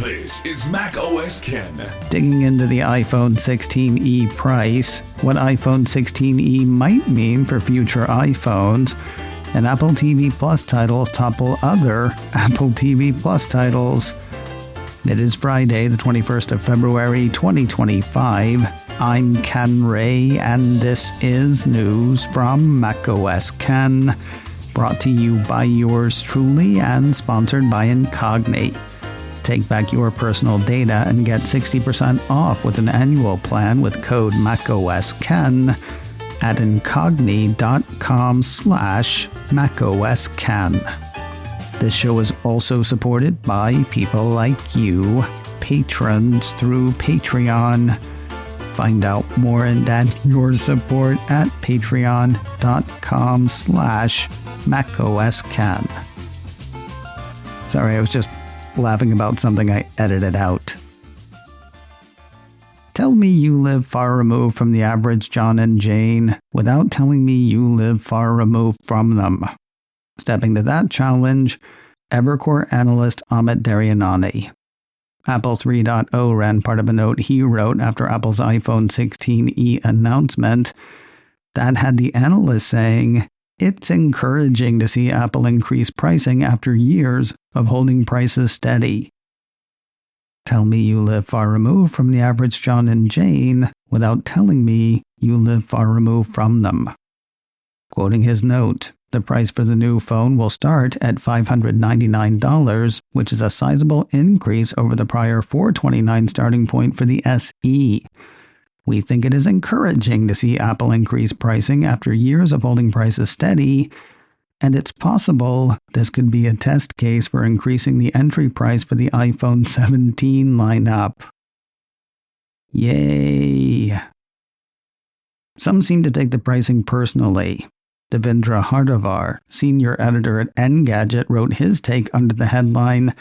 This is Mac OS Ken. Digging into the iPhone 16e price, what iPhone 16e might mean for future iPhones, and Apple TV Plus titles topple other Apple TV Plus titles. It is Friday, the 21st of February, 2025. I'm Ken Ray, and this is news from Mac OS Ken, brought to you by yours truly and sponsored by Incogni. Take back your personal data and get 60% off with an annual plan with code MacOSKen at incogni.com/MacOSKen. This show is also supported by people like you, patrons through Patreon. Find out more and add your support at patreon.com/MacOSKen. Sorry, I was just laughing about something I edited out. Tell me you live far removed from the average John and Jane without telling me you live far removed from them. Stepping to that challenge, Evercore analyst Amit Daryanani. Apple 3.0 ran part of a note he wrote after Apple's iPhone 16e announcement that had the analyst saying, "It's encouraging to see Apple increase pricing after years of holding prices steady." Tell me you live far removed from the average John and Jane without telling me you live far removed from them. Quoting his note, the price for the new phone will start at $599, which is a sizable increase over the prior $429 starting point for the SE. We think it is encouraging to see Apple increase pricing after years of holding prices steady, and it's possible this could be a test case for increasing the entry price for the iPhone 17 lineup. Yay! Some seem to take the pricing personally. Devendra Hardavar, senior editor at Engadget, wrote his take under the headline,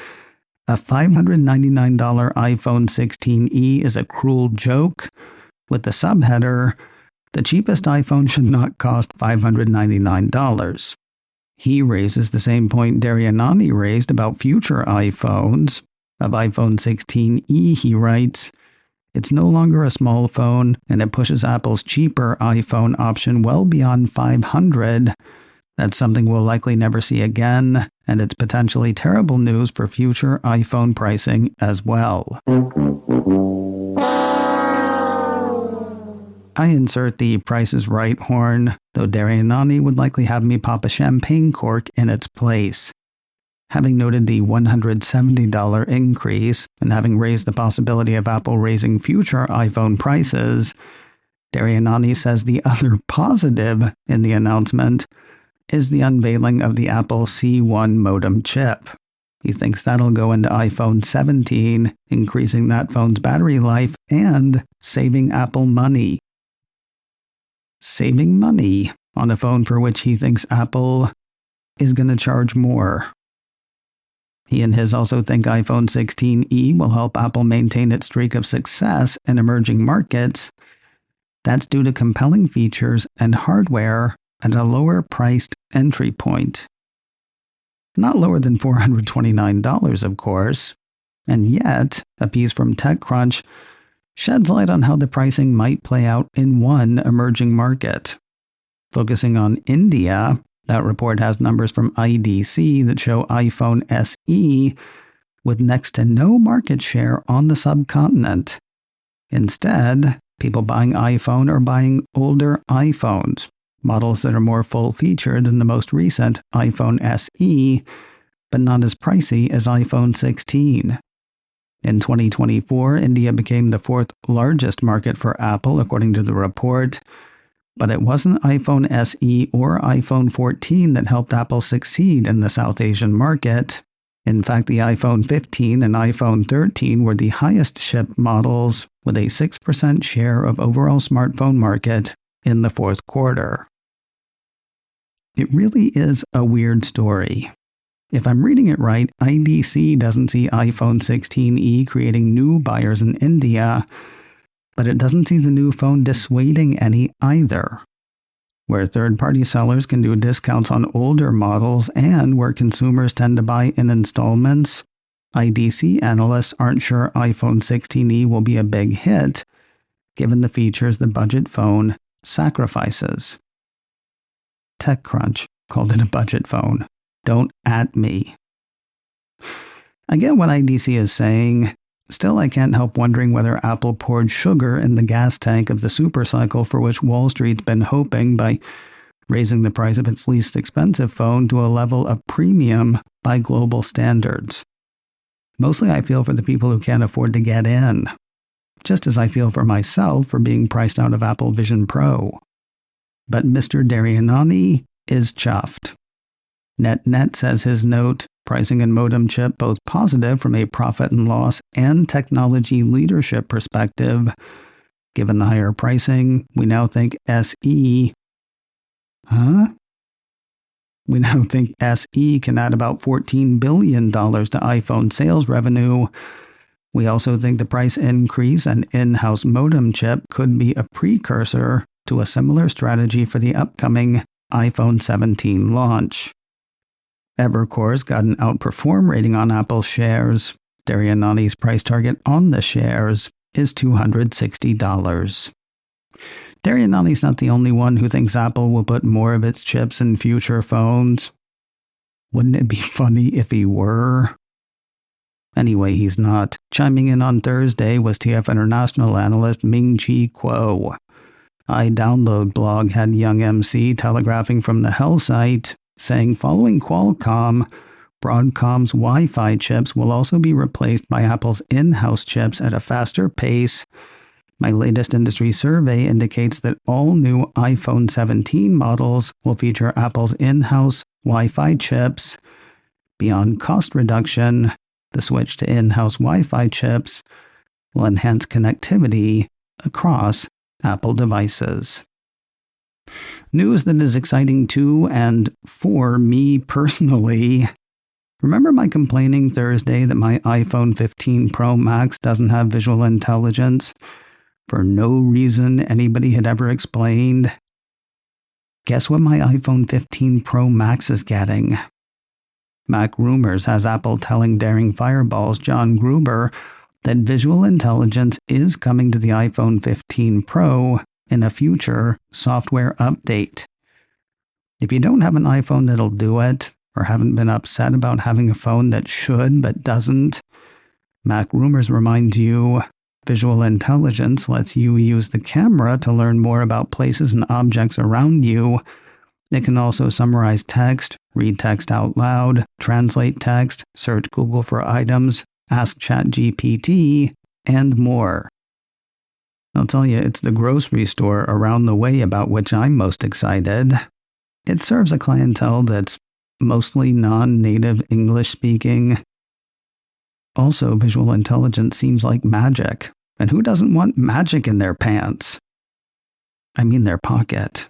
"A $599 iPhone 16e is a cruel joke," with the subheader, "The cheapest iPhone should not cost $599. He raises the same point Daryanani raised about future iPhones. Of iPhone 16e, he writes, "It's no longer a small phone, and it pushes Apple's cheaper iPhone option well beyond $500. That's something we'll likely never see again, and it's potentially terrible news for future iPhone pricing as well." I insert the Price is Right horn, though Daryanani would likely have me pop a champagne cork in its place. Having noted the $170 increase, and having raised the possibility of Apple raising future iPhone prices, Daryanani says the other positive in the announcement is the unveiling of the Apple C1 modem chip. He thinks that'll go into iPhone 17, increasing that phone's battery life and saving Apple money. Saving money on a phone for which he thinks Apple is going to charge more. He and his also think iPhone 16e will help Apple maintain its streak of success in emerging markets. That's due to compelling features and hardware at a lower priced entry point. Not lower than $429, of course. And yet, a piece from TechCrunch sheds light on how the pricing might play out in one emerging market. Focusing on India, that report has numbers from IDC that show iPhone SE with next to no market share on the subcontinent. Instead, people buying iPhone are buying older iPhones, models that are more full-featured than the most recent iPhone SE, but not as pricey as iPhone 16. In 2024, India became the fourth largest market for Apple, according to the report. But it wasn't iPhone SE or iPhone 14 that helped Apple succeed in the South Asian market. In fact, the iPhone 15 and iPhone 13 were the highest shipped models, with a 6% share of overall smartphone market in the fourth quarter. It really is a weird story. If I'm reading it right, IDC doesn't see iPhone 16e creating new buyers in India, but it doesn't see the new phone dissuading any either. Where third-party sellers can do discounts on older models and where consumers tend to buy in installments, IDC analysts aren't sure iPhone 16e will be a big hit, given the features the budget phone sacrifices. TechCrunch called it a budget phone. Don't at me. I get what IDC is saying. Still, I can't help wondering whether Apple poured sugar in the gas tank of the supercycle for which Wall Street's been hoping by raising the price of its least expensive phone to a level of premium by global standards. Mostly I feel for the people who can't afford to get in, just as I feel for myself for being priced out of Apple Vision Pro. But Mr. Darianani is chuffed. NetNet says his note, pricing and modem chip both positive from a profit and loss and technology leadership perspective. Given the higher pricing, we now think SE can add about $14 billion to iPhone sales revenue. We also think the price increase and in-house modem chip could be a precursor to a similar strategy for the upcoming iPhone 17 launch. Evercore's got an outperform rating on Apple shares. Darianani's price target on the shares is $260. Darianani's not the only one who thinks Apple will put more of its chips in future phones. Wouldn't it be funny if he were? Anyway, he's not. Chiming in on Thursday was TF International analyst Ming-Chi Kuo. iDownload blog had young MC telegraphing from the Hell site, saying following Qualcomm, Broadcom's Wi-Fi chips will also be replaced by Apple's in-house chips at a faster pace. My latest industry survey indicates that all new iPhone 17 models will feature Apple's in-house Wi-Fi chips. Beyond cost reduction, the switch to in-house Wi-Fi chips will enhance connectivity across Apple devices. News that is exciting to and for me personally. Remember my complaining Thursday that my iPhone 15 Pro Max doesn't have visual intelligence for no reason anybody had ever explained? Guess what my iPhone 15 Pro Max is getting? Mac Rumors has Apple telling Daring Fireball's John Gruber that visual intelligence is coming to the iPhone 15 Pro in a future software update. If you don't have an iPhone that'll do it, or haven't been upset about having a phone that should but doesn't, Mac Rumors reminds you, visual intelligence lets you use the camera to learn more about places and objects around you. It can also summarize text, read text out loud, translate text, search Google for items, ask ChatGPT, and more. I'll tell you, it's the grocery store around the way about which I'm most excited. It serves a clientele that's mostly non-native English speaking. Also, visual intelligence seems like magic. And who doesn't want magic in their pants? I mean their pocket.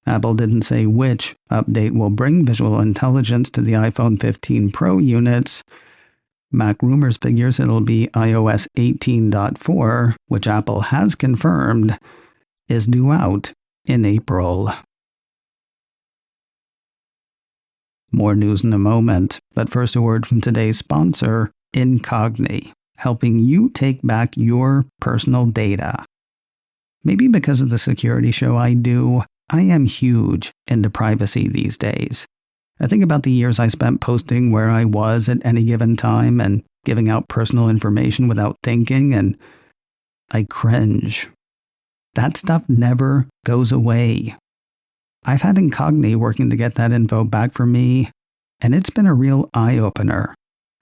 Apple didn't say which update will bring visual intelligence to the iPhone 15 Pro units. Mac Rumors figures it'll be iOS 18.4, which Apple has confirmed is due out in April. More news in a moment, but first a word from today's sponsor, Incogni, helping you take back your personal data. Maybe because of the security show I do, I am huge into privacy these days. I think about the years I spent posting where I was at any given time and giving out personal information without thinking, and I cringe. That stuff never goes away. I've had Incogni working to get that info back for me, and it's been a real eye-opener.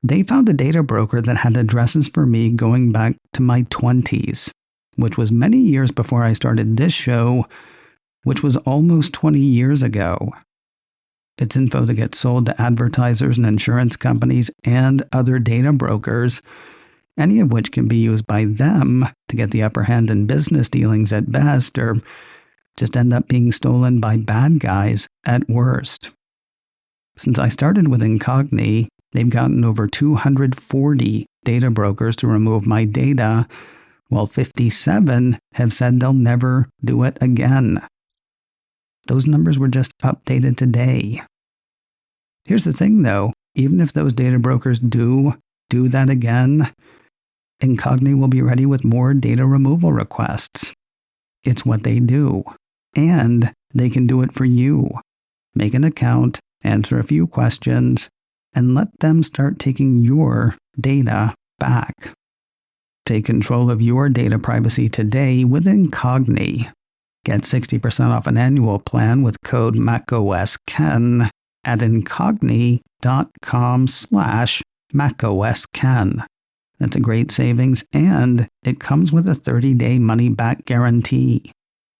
They found a data broker that had addresses for me going back to my 20s, which was many years before I started this show, which was almost 20 years ago. It's info that gets sold to advertisers and insurance companies and other data brokers, any of which can be used by them to get the upper hand in business dealings at best, or just end up being stolen by bad guys at worst. Since I started with Incogni, they've gotten over 240 data brokers to remove my data, while 57 have said they'll never do it again. Those numbers were just updated today. Here's the thing though, even if those data brokers do that again, Incogni will be ready with more data removal requests. It's what they do. And they can do it for you. Make an account, answer a few questions, and let them start taking your data back. Take control of your data privacy today with Incogni. Get 60% off an annual plan with code MacOSKen at incogni.com/MacOSKen. That's a great savings, and it comes with a 30-day money-back guarantee.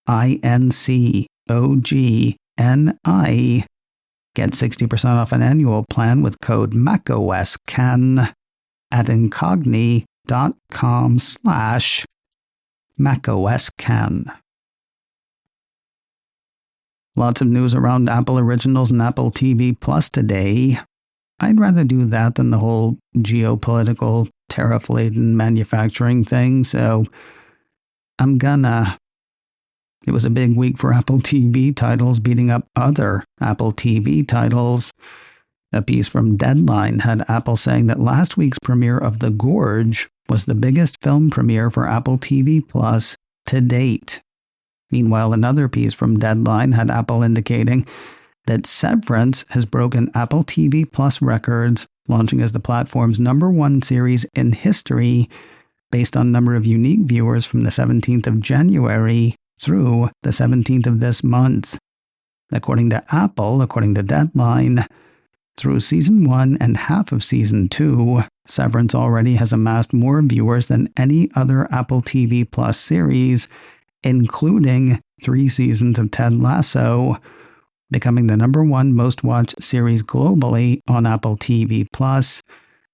INCOGNI. Get 60% off an annual plan with code MacOSKen at incogni.com/MacOSKen. Lots of news around Apple Originals and Apple TV Plus today. I'd rather do that than the whole geopolitical, tariff-laden manufacturing thing, so I'm gonna. It was a big week for Apple TV titles beating up other Apple TV titles. A piece from Deadline had Apple saying that last week's premiere of The Gorge was the biggest film premiere for Apple TV Plus to date. Meanwhile, another piece from Deadline had Apple indicating that Severance has broken Apple TV Plus records, launching as the platform's #1 series in history based on number of unique viewers from the 17th of January through the 17th of this month. According to Apple, according to Deadline, through Season 1 and half of Season 2, Severance already has amassed more viewers than any other Apple TV Plus series, including 3 seasons of Ted Lasso, becoming the #1 most-watched series globally on Apple TV Plus,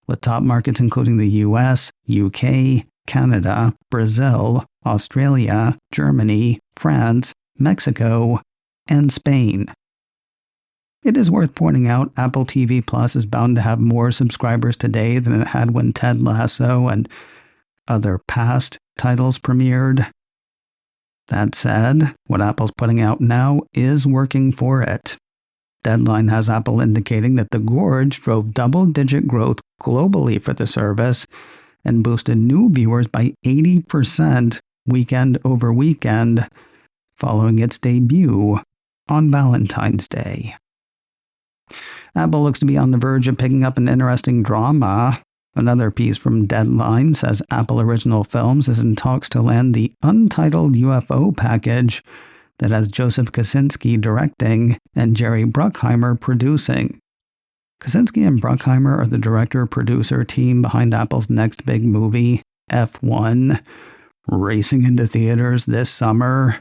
with top markets including the US, UK, Canada, Brazil, Australia, Germany, France, Mexico, and Spain. It is worth pointing out Apple TV Plus is bound to have more subscribers today than it had when Ted Lasso and other past titles premiered. That said, what Apple's putting out now is working for it. Deadline has Apple indicating that The Gorge drove double-digit growth globally for the service and boosted new viewers by 80% weekend over weekend following its debut on Valentine's Day. Apple looks to be on the verge of picking up an interesting drama. Another piece from Deadline says Apple Original Films is in talks to land the untitled UFO package that has Joseph Kosinski directing and Jerry Bruckheimer producing. Kosinski and Bruckheimer are the director-producer team behind Apple's next big movie, F1, racing into theaters this summer.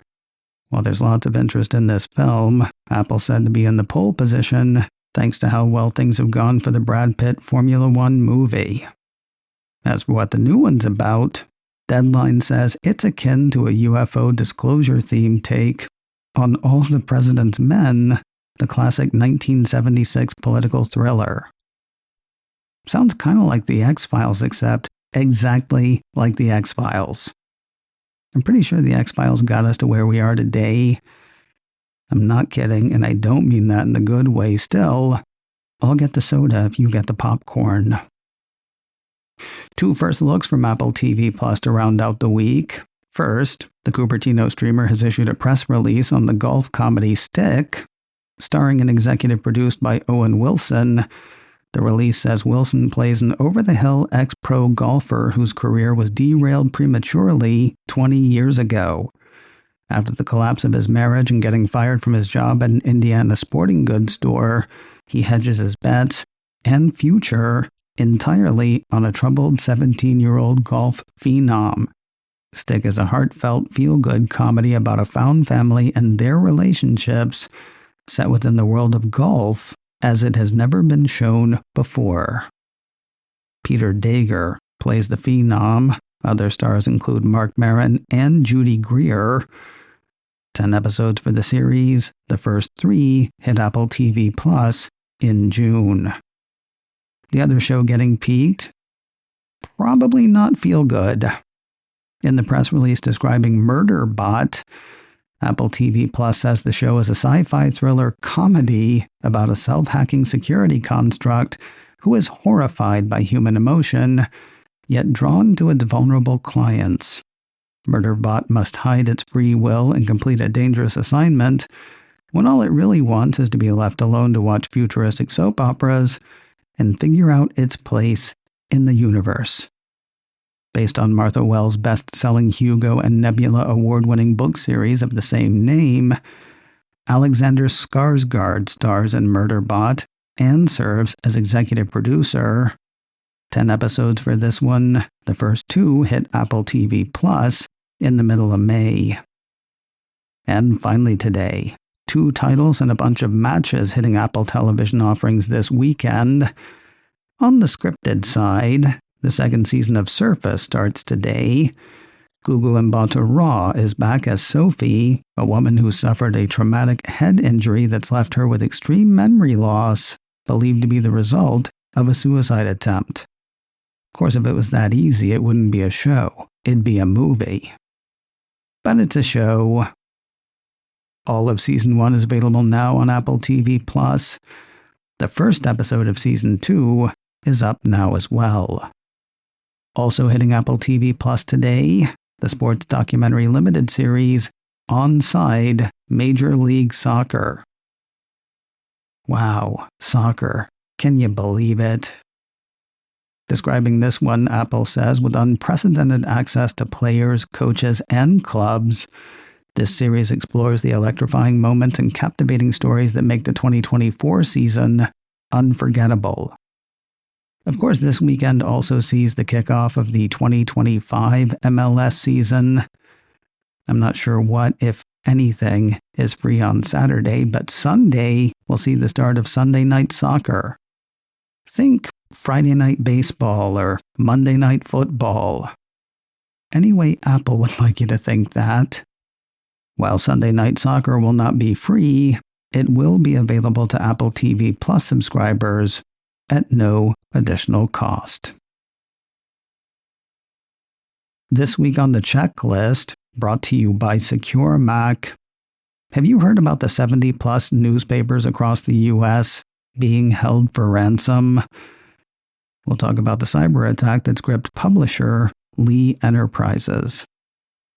While there's lots of interest in this film, Apple's said to be in the pole position thanks to how well things have gone for the Brad Pitt Formula One movie. As for what the new one's about, Deadline says it's akin to a UFO disclosure theme take on All the President's Men, the classic 1976 political thriller. Sounds kind of like The X-Files, except exactly like The X-Files. I'm pretty sure The X-Files got us to where we are today. I'm not kidding, and I don't mean that in the good way. Still, I'll get the soda if you get the popcorn. 2 first looks from Apple TV Plus to round out the week. First, the Cupertino streamer has issued a press release on the golf comedy Stick, starring and executive produced by Owen Wilson. The release says Wilson plays an over-the-hill ex-pro golfer whose career was derailed prematurely 20 years ago. After the collapse of his marriage and getting fired from his job at an Indiana sporting goods store, he hedges his bets and future entirely on a troubled 17-year-old golf phenom. Stick is a heartfelt, feel-good comedy about a found family and their relationships set within the world of golf as it has never been shown before. Peter Dager plays the phenom. Other stars include Mark Maron and Judy Greer. 10 episodes for the series. The first 3 hit Apple TV Plus in June. The other show getting peaked? Probably not feel good. In the press release describing Murderbot, Apple TV Plus says the show is a sci-fi thriller comedy about a self-hacking security construct who is horrified by human emotion, yet drawn to its vulnerable clients. Murderbot must hide its free will and complete a dangerous assignment, when all it really wants is to be left alone to watch futuristic soap operas and figure out its place in the universe. Based on Martha Wells' best-selling Hugo and Nebula award-winning book series of the same name, Alexander Skarsgård stars in Murderbot and serves as executive producer. 10 episodes for this one. The first 2 hit Apple TV Plus in the middle of May. And finally today, 2 titles and a bunch of matches hitting Apple television offerings this weekend. On the scripted side, the second season of Surface starts today. Gugu Mbatha Raw is back as Sophie, a woman who suffered a traumatic head injury that's left her with extreme memory loss, believed to be the result of a suicide attempt. Of course, if it was that easy, it wouldn't be a show. It'd be a movie. But it's a show. All of Season 1 is available now on Apple TV+. The first episode of Season 2 is up now as well. Also hitting Apple TV Plus today, the sports documentary limited series, Onside, Major League Soccer. Wow, soccer. Can you believe it? Describing this one, Apple says, with unprecedented access to players, coaches, and clubs, this series explores the electrifying moments and captivating stories that make the 2024 season unforgettable. Of course, this weekend also sees the kickoff of the 2025 MLS season. I'm not sure what, if anything, is free on Saturday, but Sunday will see the start of Sunday Night Soccer. Think Friday Night Baseball or Monday Night Football. Any way Apple would like you to think that. While Sunday Night Soccer will not be free, it will be available to Apple TV Plus subscribers at no additional cost. This week on the checklist, brought to you by Secure Mac. Have you heard about the 70-plus newspapers across the U.S. being held for ransom? We'll talk about the cyber attack that's gripped publisher Lee Enterprises.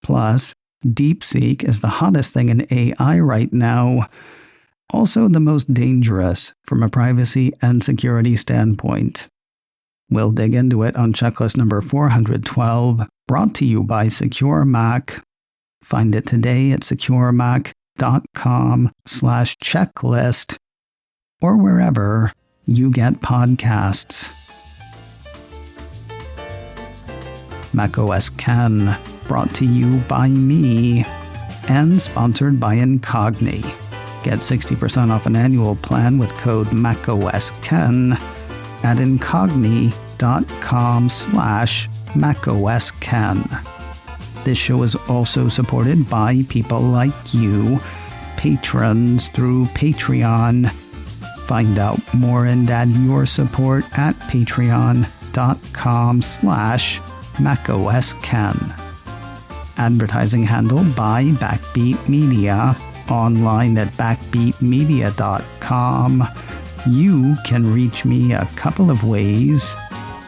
Plus, DeepSeek is the hottest thing in AI right now, also the most dangerous from a privacy and security standpoint. We'll dig into it on checklist number 412, brought to you by Secure Mac. Find it today at securemac.com/checklist or wherever you get podcasts. macOS Ken, brought to you by me and sponsored by Incogni. Get 60% off an annual plan with code macOSKen at incogni.com/macOSken. This show is also supported by people like you, patrons through Patreon. Find out more and add your support at patreon.com/macOSken. Advertising handle by Backbeat Media. Online at backbeatmedia.com. You can reach me a couple of ways.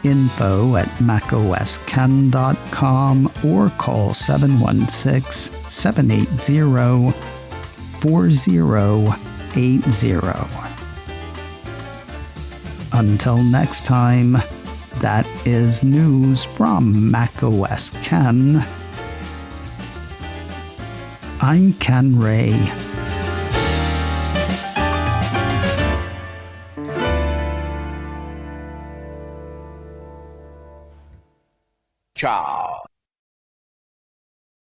Info at macosken.com or call 716-780-4080. Until next time, that is news from macOS Ken. I'm Ken Ray. Ciao.